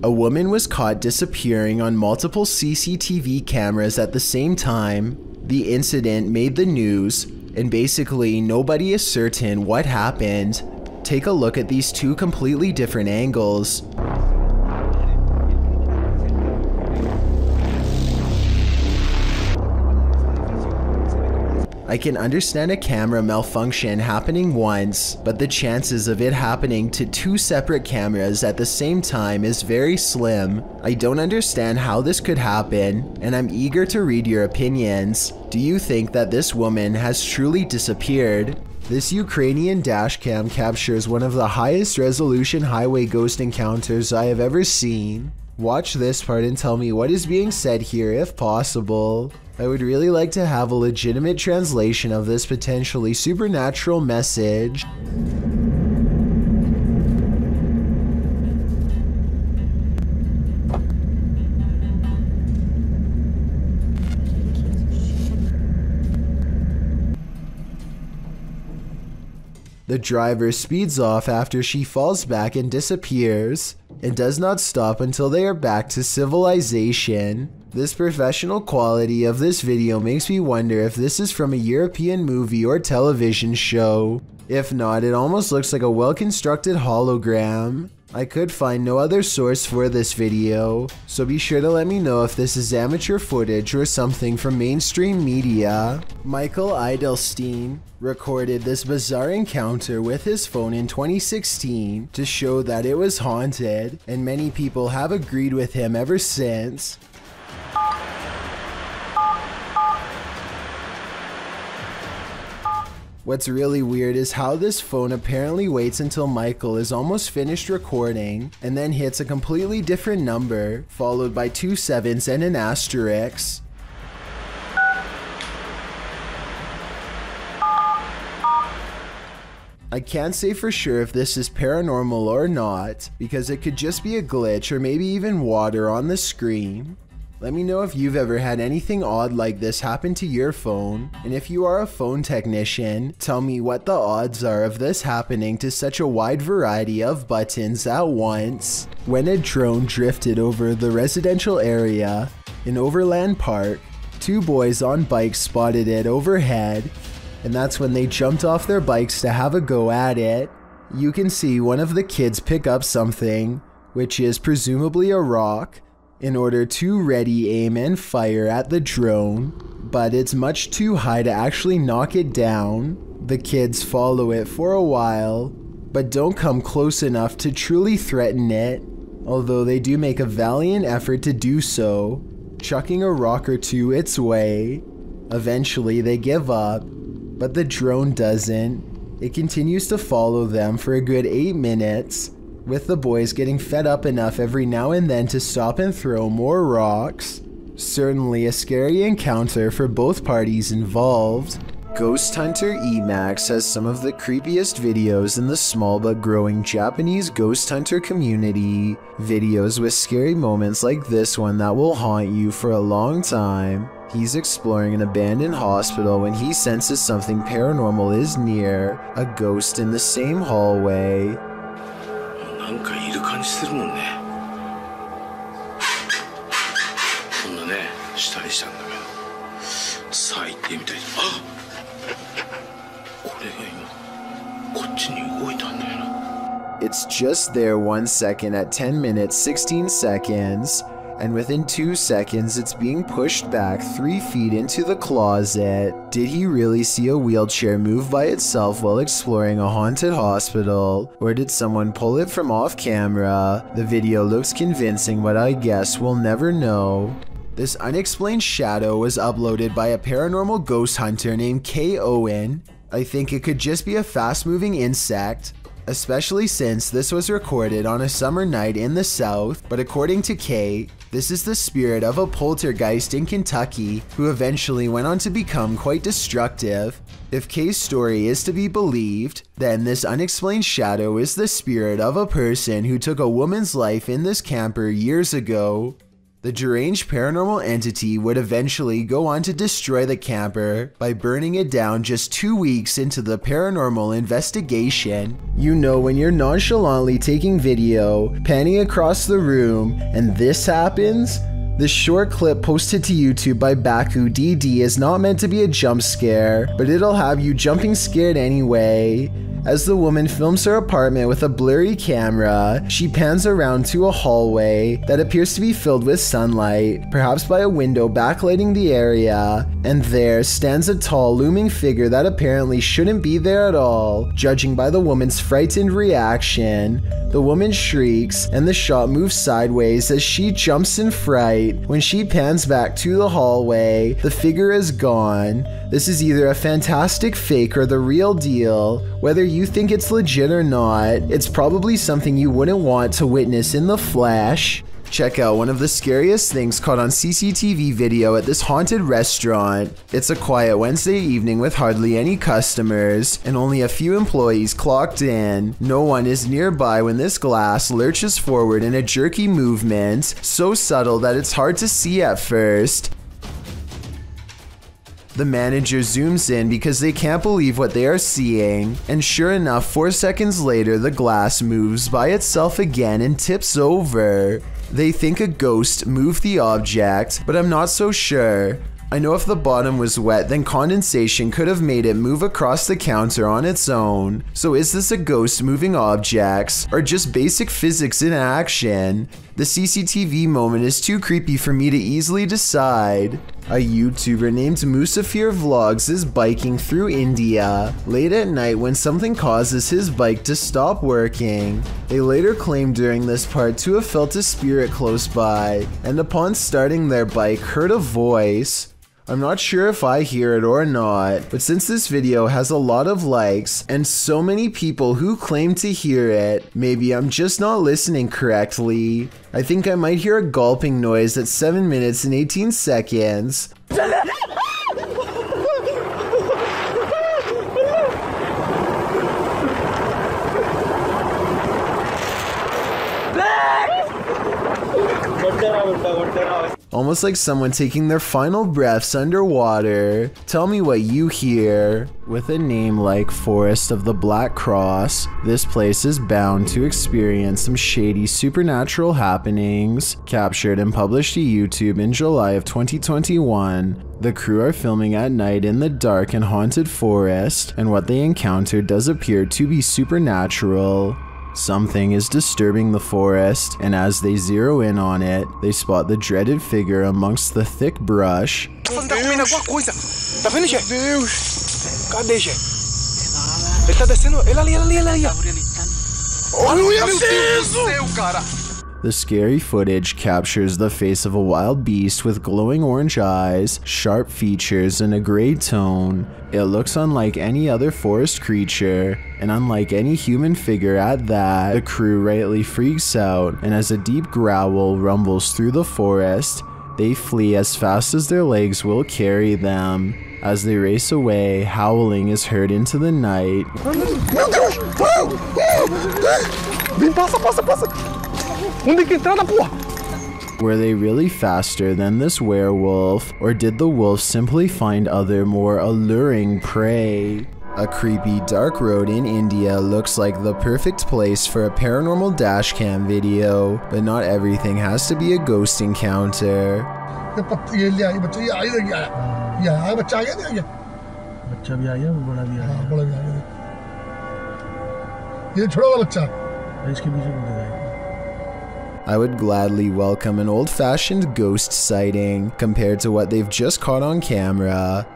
A woman was caught disappearing on multiple CCTV cameras at the same time. The incident made the news, and basically nobody is certain what happened. Take a look at these two completely different angles. I can understand a camera malfunction happening once, but the chances of it happening to two separate cameras at the same time is very slim. I don't understand how this could happen, and I'm eager to read your opinions. Do you think that this woman has truly disappeared? This Ukrainian dashcam captures one of the highest resolution highway ghost encounters I have ever seen. Watch this part and tell me what is being said here if possible. I would really like to have a legitimate translation of this potentially supernatural message. The driver speeds off after she falls back and disappears, and does not stop until they are back to civilization. This professional quality of this video makes me wonder if this is from a European movie or television show. If not, it almost looks like a well-constructed hologram. I could find no other source for this video, so be sure to let me know if this is amateur footage or something from mainstream media. Michael Eidelstein recorded this bizarre encounter with his phone in 2016 to show that it was haunted, and many people have agreed with him ever since. What's really weird is how this phone apparently waits until Michael is almost finished recording and then hits a completely different number, followed by 2 sevens and an asterisk. I can't say for sure if this is paranormal or not, because it could just be a glitch or maybe even water on the screen. Let me know if you've ever had anything odd like this happen to your phone, and if you are a phone technician, tell me what the odds are of this happening to such a wide variety of buttons at once. When a drone drifted over the residential area in Overland Park, 2 boys on bikes spotted it overhead, and that's when they jumped off their bikes to have a go at it. You can see one of the kids pick up something, which is presumably a rock, in order to ready aim and fire at the drone, but it's much too high to actually knock it down. The kids follow it for a while, but don't come close enough to truly threaten it, although they do make a valiant effort to do so, chucking a rock or two its way. Eventually they give up, but the drone doesn't. It continues to follow them for a good 8 minutes, with the boys getting fed up enough every now and then to stop and throw more rocks. Certainly a scary encounter for both parties involved. Ghost Hunter Emax has some of the creepiest videos in the small but growing Japanese ghost hunter community. Videos with scary moments like this one that will haunt you for a long time. He's exploring an abandoned hospital when he senses something paranormal is near, a ghost in the same hallway. なんかいる感じするもんね。こんなね、したりしたんだけど。さあ行ってみたい。あ、これが今こっちに動いたんだよな。 It's just there 1 second at 10 minutes 16 seconds, and within 2 seconds it's being pushed back 3 feet into the closet. Did he really see a wheelchair move by itself while exploring a haunted hospital, or did someone pull it from off camera? The video looks convincing, but I guess we'll never know. This Unexplained Shadow was uploaded by a paranormal ghost hunter named K. Owen. I think it could just be a fast-moving insect, especially since this was recorded on a summer night in the South, but according to Kay, this is the spirit of a poltergeist in Kentucky who eventually went on to become quite destructive. If Kay's story is to be believed, then this unexplained shadow is the spirit of a person who took a woman's life in this camper years ago. The The deranged paranormal entity would eventually go on to destroy the camper by burning it down just 2 weeks into the paranormal investigation. You know, when you're nonchalantly taking video, panning across the room, and this happens? This short clip posted to YouTube by Baku DD is not meant to be a jump scare, but it'll have you jumping scared anyway. As the woman films her apartment with a blurry camera, she pans around to a hallway that appears to be filled with sunlight, perhaps by a window backlighting the area, and there stands a tall, looming figure that apparently shouldn't be there at all, judging by the woman's frightened reaction. The woman shrieks, and the shot moves sideways as she jumps in fright. When she pans back to the hallway, the figure is gone. This is either a fantastic fake or the real deal. Whether you think it's legit or not, it's probably something you wouldn't want to witness in the flesh. Check out one of the scariest things caught on CCTV video at this haunted restaurant. It's a quiet Wednesday evening with hardly any customers and only a few employees clocked in. No one is nearby when this glass lurches forward in a jerky movement, so subtle that it's hard to see at first. The manager zooms in because they can't believe what they are seeing, and sure enough, 4 seconds later, the glass moves by itself again and tips over. They think a ghost moved the object, but I'm not so sure. I know if the bottom was wet, then condensation could have made it move across the counter on its own. So is this a ghost moving objects, or just basic physics in action? The CCTV moment is too creepy for me to easily decide. A YouTuber named Musafir Vlogs is biking through India late at night when something causes his bike to stop working. They later claimed during this part to have felt a spirit close by, and upon starting their bike heard a voice. I'm not sure if I hear it or not, but since this video has a lot of likes and so many people who claim to hear it, maybe I'm just not listening correctly. I think I might hear a gulping noise at 7 minutes and 18 seconds. Almost like someone taking their final breaths underwater. Tell me what you hear. With a name like Forest of the Black Cross, this place is bound to experience some shady supernatural happenings. Captured and published to YouTube in July of 2021, the crew are filming at night in the dark and haunted forest, and what they encounter does appear to be supernatural. Something is disturbing the forest, and as they zero in on it, they spot the dreaded figure amongst the thick brush. The scary footage captures the face of a wild beast with glowing orange eyes, sharp features, and a gray tone. It looks unlike any other forest creature, and unlike any human figure at that. The crew rightly freaks out, and as a deep growl rumbles through the forest, they flee as fast as their legs will carry them. As they race away, howling is heard into the night. Were they really faster than this werewolf, or did the wolf simply find other more alluring prey? A creepy dark road in India looks like the perfect place for a paranormal dashcam video, but not everything has to be a ghost encounter. I would gladly welcome an old-fashioned ghost sighting compared to what they've just caught on camera.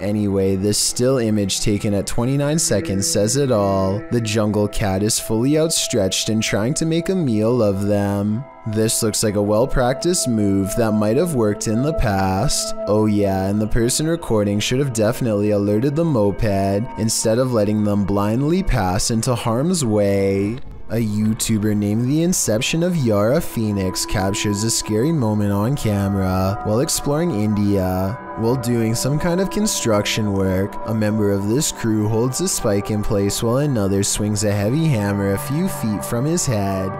Anyway, this still image taken at 29 seconds says it all. The jungle cat is fully outstretched and trying to make a meal of them. This looks like a well-practiced move that might have worked in the past. Oh yeah, and the person recording should have definitely alerted the moped instead of letting them blindly pass into harm's way. A YouTuber named The Inception of Yara Phoenix captures a scary moment on camera while exploring India. While doing some kind of construction work, a member of this crew holds a spike in place while another swings a heavy hammer a few feet from his head.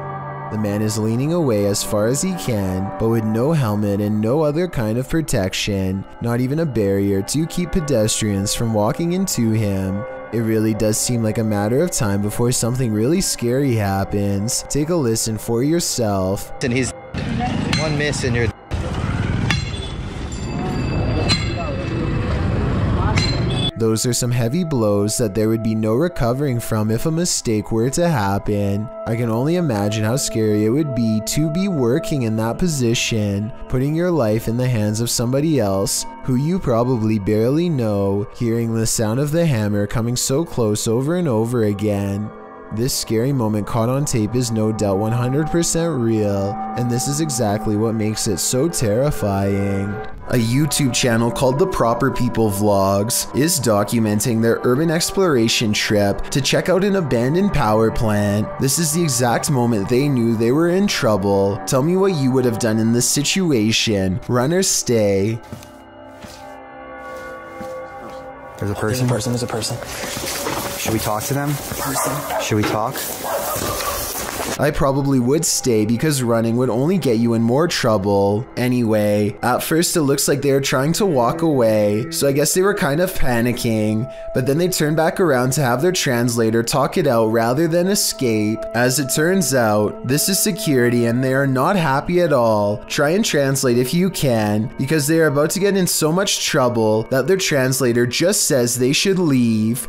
The man is leaning away as far as he can, but with no helmet and no other kind of protection, not even a barrier to keep pedestrians from walking into him. It really does seem like a matter of time before something really scary happens. Take a listen for yourself. And he's one miss and you're... Those are some heavy blows that there would be no recovering from if a mistake were to happen. I can only imagine how scary it would be to be working in that position, putting your life in the hands of somebody else who you probably barely know, hearing the sound of the hammer coming so close over and over again. This scary moment caught on tape is no doubt 100% real, and this is exactly what makes it so terrifying. A YouTube channel called The Proper People Vlogs is documenting their urban exploration trip to check out an abandoned power plant. This is the exact moment they knew they were in trouble. Tell me what you would have done in this situation. Run or stay. There's a person? There's a person. Should we talk to them? Person. Should we talk? I probably would stay because running would only get you in more trouble. Anyway, at first it looks like they were trying to walk away, so I guess they were kind of panicking, but then they turned back around to have their translator talk it out rather than escape. As it turns out, this is security and they are not happy at all. Try and translate if you can, because they are about to get in so much trouble that their translator just says they should leave.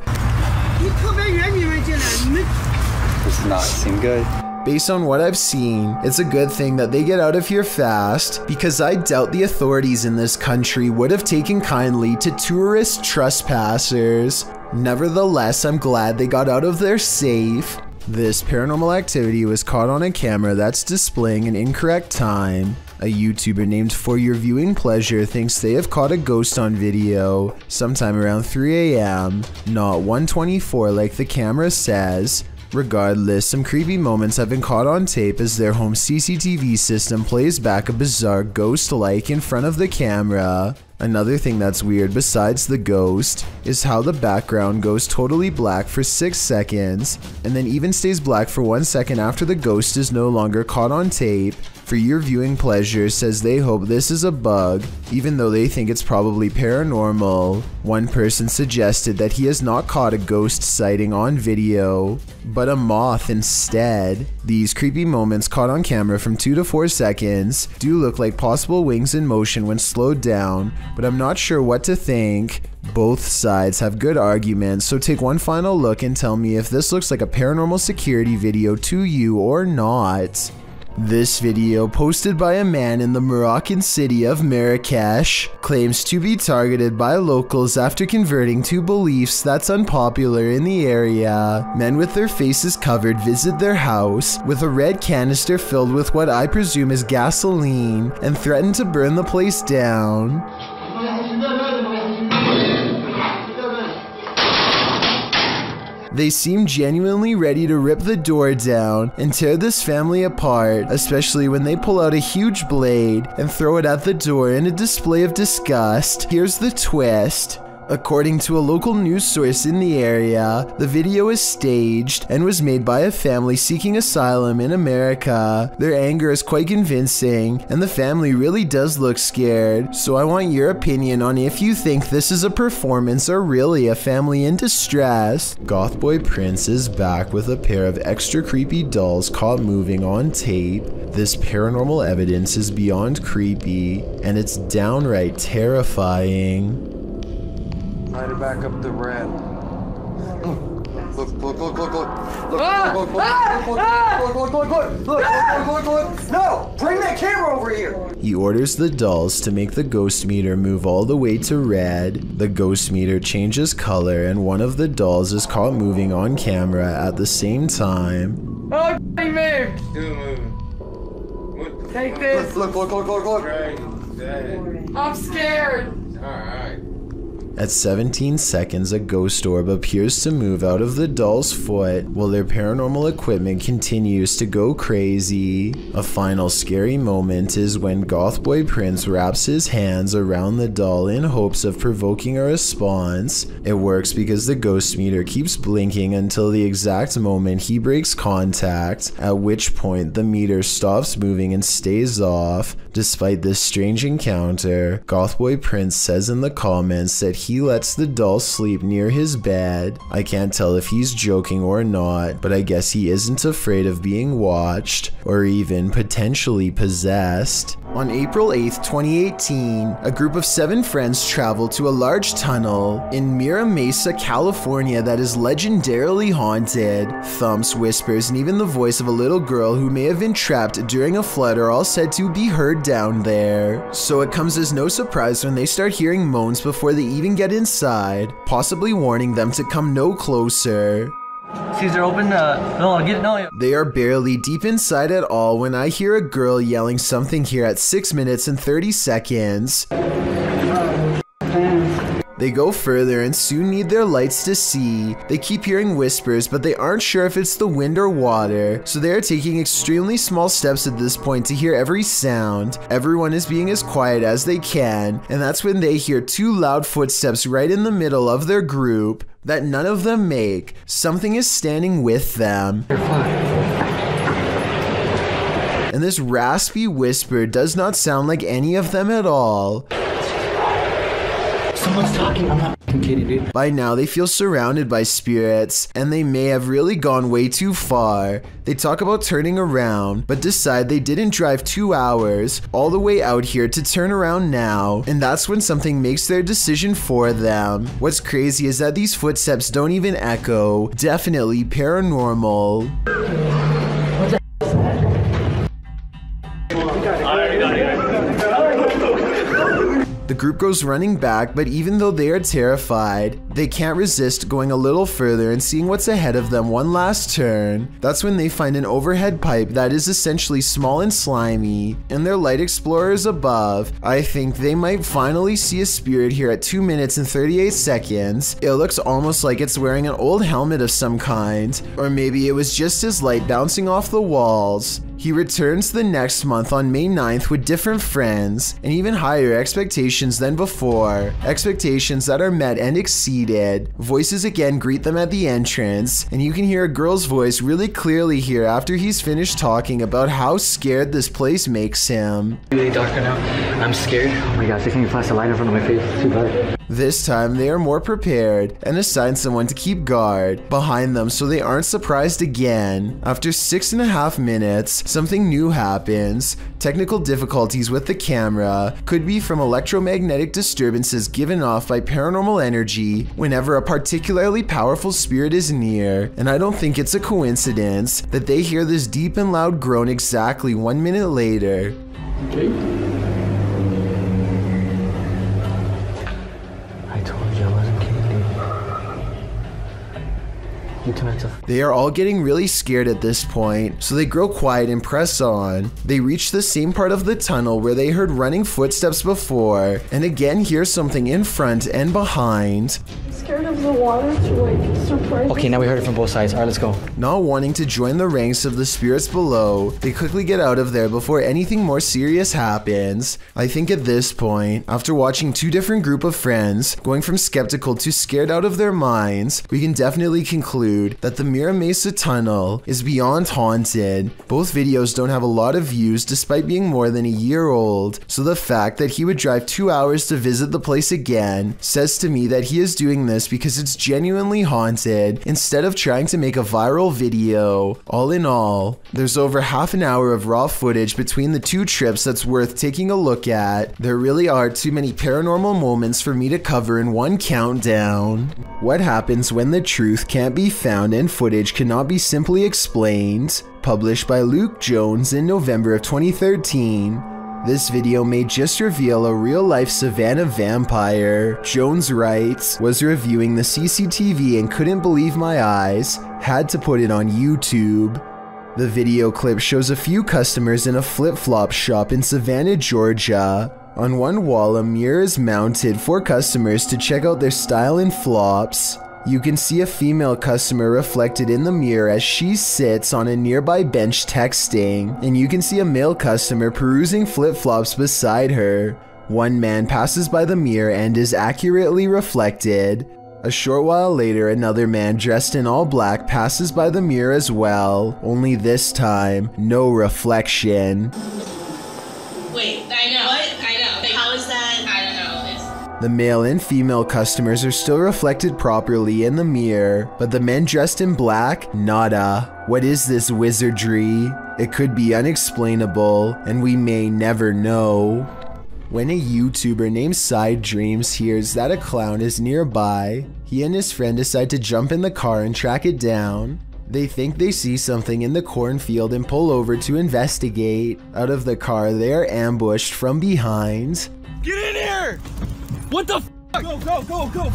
Does not seem good. Based on what I've seen, it's a good thing that they get out of here fast, because I doubt the authorities in this country would have taken kindly to tourist trespassers. Nevertheless, I'm glad they got out of there safe. This paranormal activity was caught on a camera that's displaying an incorrect time. A YouTuber named For Your Viewing Pleasure thinks they have caught a ghost on video sometime around 3 AM, not 1:24 like the camera says. Regardless, some creepy moments have been caught on tape as their home CCTV system plays back a bizarre ghost-like in front of the camera. Another thing that's weird besides the ghost is how the background goes totally black for 6 seconds and then even stays black for 1 second after the ghost is no longer caught on tape. For Your Viewing Pleasure says they hope this is a bug, even though they think it's probably paranormal. One person suggested that he has not caught a ghost sighting on video, but a moth instead. These creepy moments caught on camera from 2 to 4 seconds do look like possible wings in motion when slowed down, but I'm not sure what to think. Both sides have good arguments, so take one final look and tell me if this looks like a paranormal security video to you or not. This video, posted by a man in the Moroccan city of Marrakesh, claims to be targeted by locals after converting to beliefs that's unpopular in the area. Men with their faces covered visit their house with a red canister filled with what I presume is gasoline and threaten to burn the place down. They seem genuinely ready to rip the door down and tear this family apart, especially when they pull out a huge blade and throw it at the door in a display of disgust. Here's the twist. According to a local news source in the area, the video is staged and was made by a family seeking asylum in America. Their anger is quite convincing, and the family really does look scared. So I want your opinion on if you think this is a performance or really a family in distress. Gothboy Prince is back with a pair of extra creepy dolls caught moving on tape. This paranormal evidence is beyond creepy, and it's downright terrifying. Try to back up the rat. Look. No! Bring that camera over here! He orders the dolls to make the ghost meter move all the way to red. The ghost meter changes color and one of the dolls is caught moving on camera at the same time. Oh, he moved! Still moving. Take this! Look. I'm scared! Alright. At 17 seconds, a ghost orb appears to move out of the doll's foot while their paranormal equipment continues to go crazy. A final scary moment is when Goth Boy Prince wraps his hands around the doll in hopes of provoking a response. It works because the ghost meter keeps blinking until the exact moment he breaks contact, at which point the meter stops moving and stays off. Despite this strange encounter, Goth Boy Prince says in the comments that he lets the doll sleep near his bed. I can't tell if he's joking or not, but I guess he isn't afraid of being watched or even potentially possessed. On April 8th, 2018, a group of 7 friends traveled to a large tunnel in Mira Mesa, California that is legendarily haunted. Thumps, whispers, and even the voice of a little girl who may have been trapped during a flood are all said to be heard down there. So it comes as no surprise when they start hearing moans before they even get inside, possibly warning them to come no closer. Caesar, open no. They are barely deep inside at all when I hear a girl yelling something here at 6 minutes and 30 seconds. They go further and soon need their lights to see. They keep hearing whispers, but they aren't sure if it's the wind or water, so they are taking extremely small steps at this point to hear every sound. Everyone is being as quiet as they can, and that's when they hear 2 loud footsteps right in the middle of their group that none of them make. Something is standing with them. And this raspy whisper does not sound like any of them at all. Someone's talking, I'm not kidding, dude. By now, they feel surrounded by spirits, and they may have really gone way too far. They talk about turning around, but decide they didn't drive 2 hours all the way out here to turn around now, and that's when something makes their decision for them. What's crazy is that these footsteps don't even echo. Definitely paranormal. The group goes running back, but even though they are terrified, they can't resist going a little further and seeing what's ahead of them one last turn. That's when they find an overhead pipe that is essentially small and slimy, and their light explorers above. I think they might finally see a spirit here at 2 minutes and 38 seconds. It looks almost like it's wearing an old helmet of some kind, or maybe it was just his light bouncing off the walls. He returns the next month on May 9th with different friends and even higher expectations than before. Expectations that are met and exceeded. Voices again greet them at the entrance, and you can hear a girl's voice really clearly here after he's finished talking about how scared this place makes him. Really darker now. I'm scared. Oh my gosh, I can't flash a light in front of my face. It's too bad. This time they are more prepared and assign someone to keep guard behind them so they aren't surprised again. After 6.5 minutes, something new happens. Technical difficulties with the camera could be from electromagnetic disturbances given off by paranormal energy whenever a particularly powerful spirit is near, and I don't think it's a coincidence that they hear this deep and loud groan exactly 1 minute later. Okay. They are all getting really scared at this point, so they grow quiet and press on. They reach the same part of the tunnel where they heard running footsteps before, and again hear something in front and behind. Scared of the water to like surprise. Okay, now we heard it from both sides. Alright, let's go. Not wanting to join the ranks of the spirits below, they quickly get out of there before anything more serious happens. I think at this point, after watching 2 different groups of friends going from skeptical to scared out of their minds, we can definitely conclude that the Mira Mesa tunnel is beyond haunted. Both videos don't have a lot of views despite being more than a year old, so the fact that he would drive 2 hours to visit the place again says to me that he is doing this because it's genuinely haunted instead of trying to make a viral video. All in all, there's over half an hour of raw footage between the 2 trips that's worth taking a look at. There really are too many paranormal moments for me to cover in one countdown. What happens when the truth can't be found and footage cannot be simply explained? Published by Luke Jones in November of 2013. This video may just reveal a real-life Savannah vampire. Jones writes, was reviewing the CCTV and couldn't believe my eyes, had to put it on YouTube. The video clip shows a few customers in a flip-flop shop in Savannah, Georgia. On one wall, a mirror is mounted for customers to check out their style and flops. You can see a female customer reflected in the mirror as she sits on a nearby bench texting, and you can see a male customer perusing flip-flops beside her. One man passes by the mirror and is accurately reflected. A short while later, another man dressed in all black passes by the mirror as well, only this time, no reflection. Wait, I know. What? I know. Like, how is that? I don't know. The male and female customers are still reflected properly in the mirror, but the men dressed in black, nada. What is this wizardry? It could be unexplainable, and we may never know. When a YouTuber named Side Dreams hears that a clown is nearby, he and his friend decide to jump in the car and track it down. They think they see something in the cornfield and pull over to investigate. Out of the car, they are ambushed from behind. Get in here! What the f? Go, go, go, go!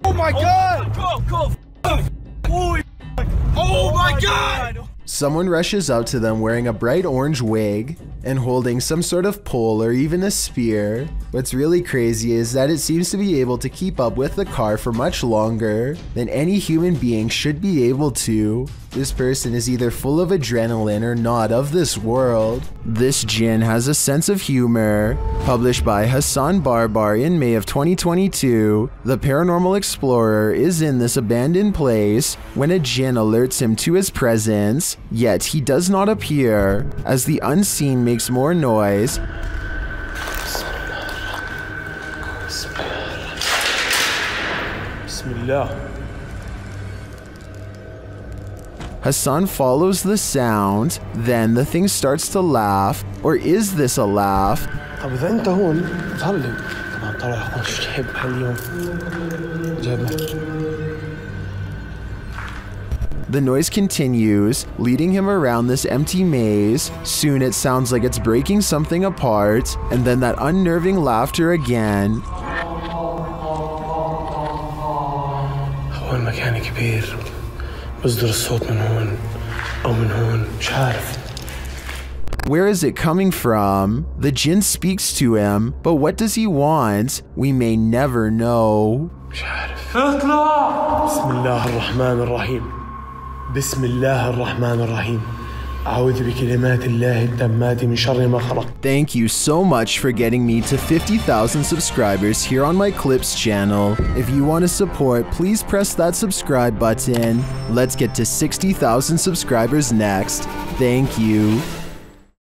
Oh my god! Go, go! Oh my god! Someone rushes up to them wearing a bright orange wig and holding some sort of pole or even a spear. What's really crazy is that it seems to be able to keep up with the car for much longer than any human being should be able to. This person is either full of adrenaline or not of this world. This Jinn has a sense of humor. Published by Hassan Barbar in May of 2022, the paranormal explorer is in this abandoned place when a Jinn alerts him to his presence, yet he does not appear. As the unseen makes more noise, Bismillah. Hassan follows the sound, then the thing starts to laugh. Or is this a laugh? طب إذا أنت هون ظلم طبعا طلع شو تحب هاليوم جابنا. The noise continues, leading him around this empty maze. Soon it sounds like it's breaking something apart, and then that unnerving laughter again. هو المكان كبير بصدر الصوت من هون أو من هون مش عارف. Where is it coming from? The Jinn speaks to him, but what does he want? We may never know. مش عارف. اطلع. بسم الله الرحمن الرحيم. بسم الله الرحمن الرحيم. أعوذ بكلمات الله التامات من شر ما خلق. Thank you so much for getting me to 50,000 subscribers here on my Clips channel. If you want to support, please press that subscribe button. Let's get to 60,000 subscribers next. Thank you.